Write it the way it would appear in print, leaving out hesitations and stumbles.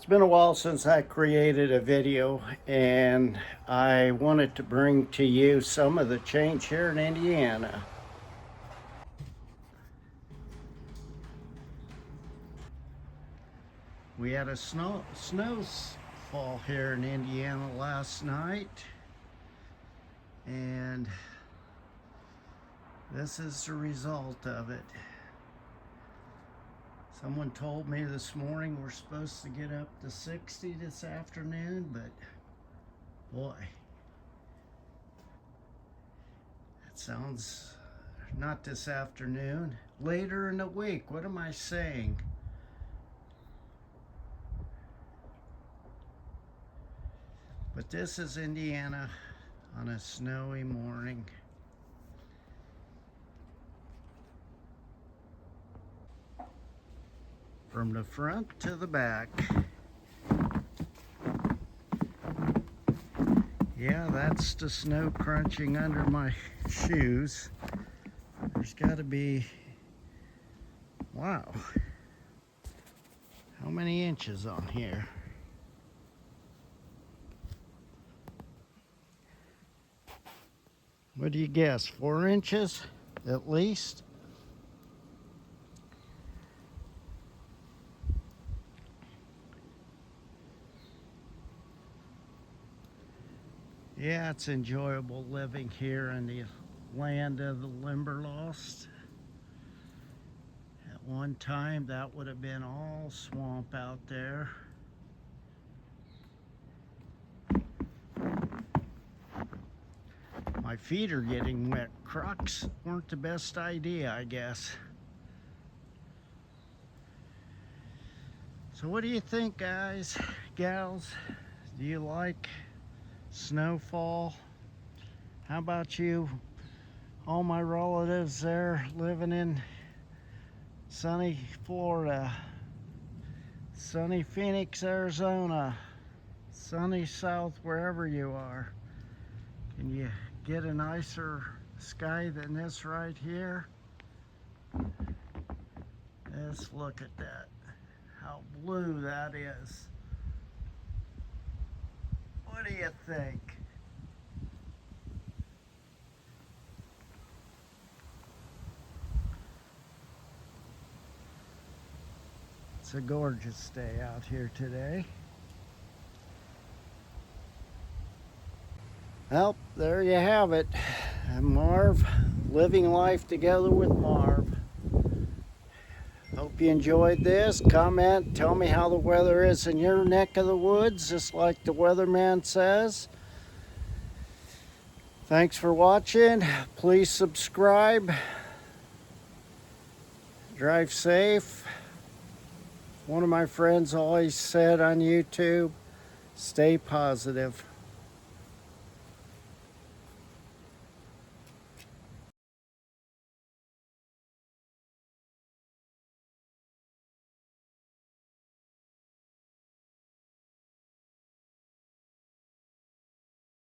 been a while since I created a video, and I wanted to bring to you some of the change here in Indiana. We had a snowfall here in Indiana last night, and this is the result of it. Someone told me this morning we're supposed to get up to 60 this afternoon, but boy, that sounds not this afternoon. Later in the week, what am I saying? But this is Indiana on a snowy morning. From the front to the back. Yeah, that's the snow crunching under my shoes. There's got to be, wow, how many inches on here? What do you guess, 4 inches at least? Yeah, it's enjoyable living here in the land of the Limberlost. At one time, that would have been all swamp out there. My feet are getting wet. Crocs weren't the best idea, I guess. So what do you think, guys, gals? Do you like snowfall? How about you? All my relatives there living in sunny Florida, sunny Phoenix, Arizona, sunny South, wherever you are. Can you get a nicer sky than this right here? Let's look at that. How blue that is. What do you think? It's a gorgeous day out here today. Well, there you have it. Marv, living life together with Marv. Hope you enjoyed this. Comment, tell me how the weather is in your neck of the woods, just like the weatherman says. Thanks for watching. Please subscribe. Drive safe. One of my friends always said on YouTube, stay positive.